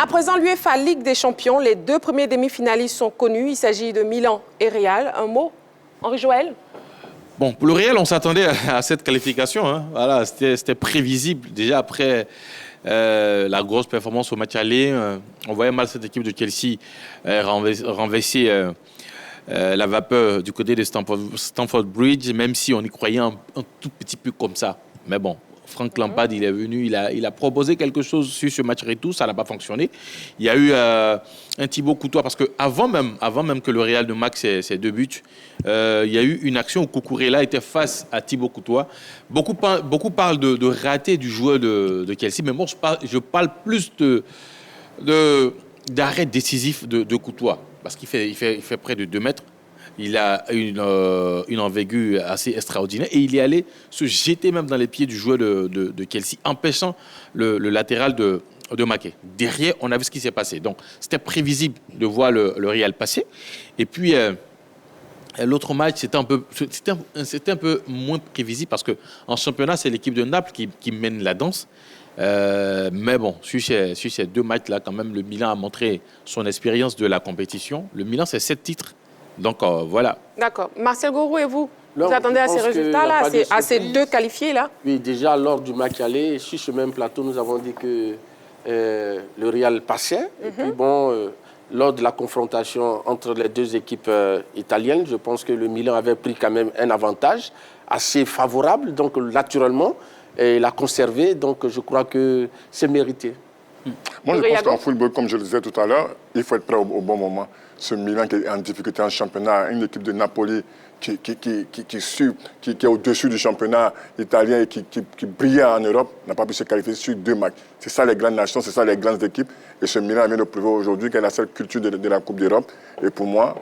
À présent, l'UEFA Ligue des Champions, les deux premiers demi-finalistes sont connus. Il s'agit de Milan et Real. Un mot, Henri-Joël? Bon, pour le Real, on s'attendait à cette qualification. Hein. Voilà, c'était prévisible. Déjà après la grosse performance au match aller, on voyait mal cette équipe de Chelsea renverser la vapeur du côté de Stamford Bridge, même si on y croyait un tout petit peu comme ça. Mais bon, Frank Lampard, il est venu, il a proposé quelque chose sur ce match retour, ça n'a pas fonctionné. Il y a eu un Thibaut Courtois, parce qu'avant même que le Real ne marque ses deux buts, il y a eu une action où Cucurella était face à Thibaut Courtois. Beaucoup parlent de raté du joueur de Chelsea, mais moi je parle plus d'arrêt décisif de Courtois, parce qu'il fait près de 2 mètres. Il a une envergure assez extraordinaire et il est allé se jeter même dans les pieds du joueur de Chelsea, empêchant le latéral de marquer. Derrière, on a vu ce qui s'est passé. Donc, c'était prévisible de voir le Real passer. Et puis, l'autre match, c'était un peu moins prévisible parce qu'en championnat, c'est l'équipe de Naples qui mène la danse. Mais bon, sur ces 2 matchs-là, quand même, le Milan a montré son expérience de la compétition. Le Milan, c'est 7 titres. Donc, voilà. D'accord. Martial Gourou, et vous attendez à ces résultats-là, à ces 2 qualifiés-là? Oui, déjà, lors du match aller, sur ce même plateau, nous avons dit que le Real passait. Et puis, bon, lors de la confrontation entre les 2 équipes italiennes, je pense que le Milan avait pris quand même un avantage assez favorable. Donc, naturellement, il a conservé. Donc, je crois que c'est mérité. Moi, je pense qu'en football, comme je le disais tout à l'heure, il faut être prêt au bon moment. Ce Milan qui est en difficulté en championnat, une équipe de Napoli qui est au-dessus du championnat italien et qui brillait en Europe, n'a pas pu se qualifier sur 2 matchs. C'est ça les grandes nations, c'est ça les grandes équipes. Et ce Milan vient de prouver aujourd'hui qu'elle a cette culture de la Coupe d'Europe. Et pour moi,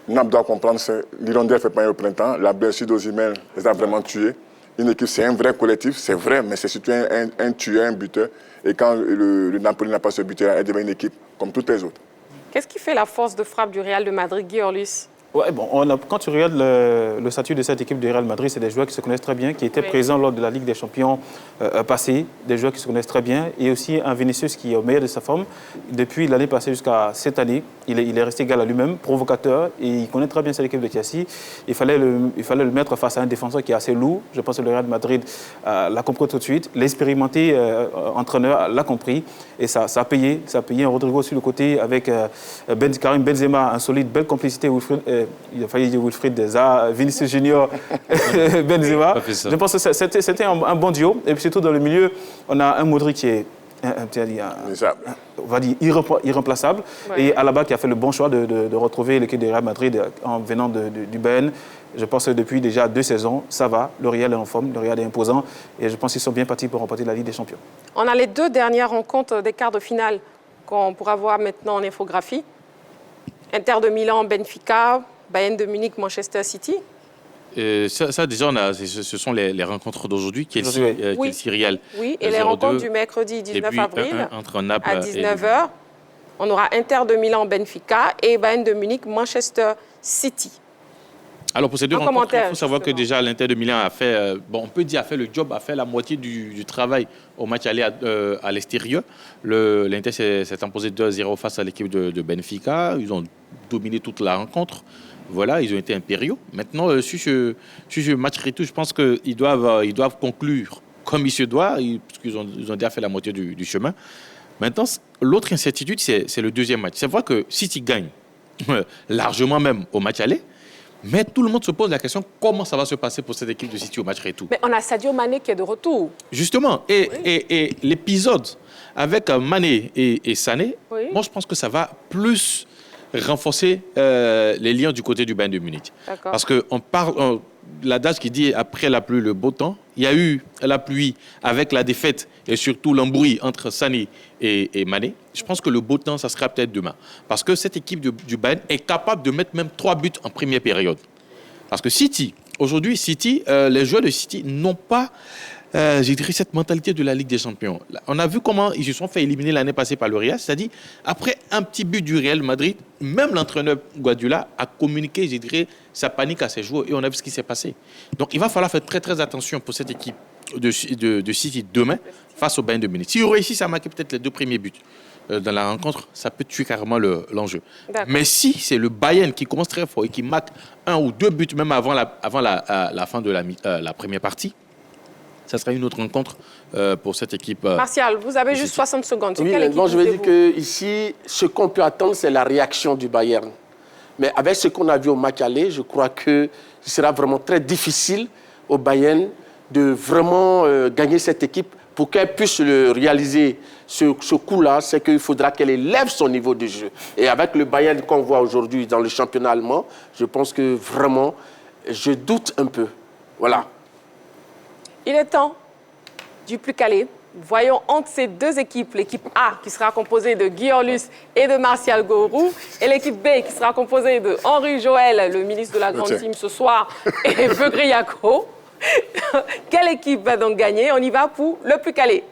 Naples doit comprendre que l'Hirondelle fait pas au printemps. La blessure d'Osimhen les a vraiment tués. Une équipe, c'est un vrai collectif, c'est vrai, mais c'est surtout un tueur, un buteur. Et quand le Napoli n'a pas ce buteur, elle devient une équipe comme toutes les autres. Qu'est-ce qui fait la force de frappe du Real de Madrid, Guy Orlus? Ouais, bon, quand tu regardes le statut de cette équipe du Real Madrid, c'est des joueurs qui se connaissent très bien, qui étaient présents lors de la Ligue des Champions passée, des joueurs qui se connaissent très bien, et aussi un Vinicius qui est au meilleur de sa forme. Depuis l'année passée jusqu'à cette année, il est resté égal à lui-même, provocateur, et il connaît très bien cette équipe de Chelsea. Il fallait le mettre face à un défenseur qui est assez lourd. Je pense que le Real Madrid l'a compris tout de suite. L'expérimenté entraîneur l'a compris, et ça a payé. Ça a payé. Rodrigo sur le côté avec Karim Benzema, un solide, belle complicité. Il a failli dire Wilfried Zaha, Vinicius Junior, Benzema. Je pense que c'était un bon duo. Et puis surtout dans le milieu, on a un Modric qui est on va dire irremplaçable. Ouais. Et Alaba qui a fait le bon choix de retrouver l'équipe du Real Madrid en venant du Bayern. Je pense que depuis déjà 2 saisons, ça va. Le Real est en forme, le Real est imposant. Et je pense qu'ils sont bien partis pour remporter la Ligue des Champions. On a les 2 dernières rencontres des quarts de finale qu'on pourra voir maintenant en infographie. Inter de Milan, Benfica, Bayern de Munich, Manchester City. Ça déjà, ce sont les rencontres d'aujourd'hui, Chelsea-Real. Oui, et les rencontres du mercredi 19 avril entre Naples à 19h. On aura Inter de Milan, Benfica et Bayern de Munich, Manchester City. Alors pour ces 2 rencontres, il faut savoir que déjà l'Inter de Milan a fait, on peut dire, a fait le job, a fait la moitié du travail au match aller à l'extérieur. L'Inter s'est imposé 2-0 face à l'équipe de Benfica. Ils ont dominé toute la rencontre. Voilà, ils ont été impériaux. Maintenant, sur ce match retour, je pense qu'ils doivent conclure comme il se doit, parce qu'ils ont déjà fait la moitié du chemin. Maintenant, l'autre incertitude, c'est le 2e match. C'est vrai que City gagne largement même au match aller, mais tout le monde se pose la question comment ça va se passer pour cette équipe de City au match retour. Mais on a Sadio Mané qui est de retour. Justement, et l'épisode avec Mané et Sané, moi je pense que ça va plus renforcer les liens du côté du Bayern de Munich. Parce qu'on parle, l'adage qui dit après la pluie, le beau temps, il y a eu la pluie avec la défaite et surtout l'embrouille entre Sané et Mané. Je pense que le beau temps, ça sera peut-être demain. Parce que cette équipe du Bayern est capable de mettre même 3 buts en première période. Parce que aujourd'hui, les joueurs de City n'ont pas je dirais, cette mentalité de la Ligue des Champions. On a vu comment ils se sont fait éliminer l'année passée par le Real. C'est-à-dire, après un petit but du Real Madrid, même l'entraîneur Guardiola a communiqué, je dirais, sa panique à ses joueurs et on a vu ce qui s'est passé. Donc, il va falloir faire très, très attention pour cette équipe de City demain face au Bayern de Munich. S'ils réussissent à marquer peut-être les 2 premiers buts, dans la rencontre, ça peut tuer carrément l'enjeu. Mais si c'est le Bayern qui commence très fort et qui marque 1 ou 2 buts même avant la fin de la première partie, ça sera une autre rencontre pour cette équipe. Martial, vous avez juste 60 secondes. Oui, je vais dire qu'ici, ce qu'on peut attendre, c'est la réaction du Bayern. Mais avec ce qu'on a vu au match aller, je crois que ce sera vraiment très difficile au Bayern de vraiment gagner cette équipe. Pour qu'elle puisse le réaliser, ce coup-là, c'est qu'il faudra qu'elle élève son niveau de jeu. Et avec le Bayern qu'on voit aujourd'hui dans le championnat allemand, je pense que vraiment, je doute un peu. Voilà. Il est temps du plus calé. Voyons entre ces deux équipes, l'équipe A qui sera composée de Guy Orlus et de Martial Gourou, et l'équipe B qui sera composée de Henri Joël, le ministre de la Grande Team ce soir, et Beugri Yako. Quelle équipe va donc gagner? On y va pour le plus calé.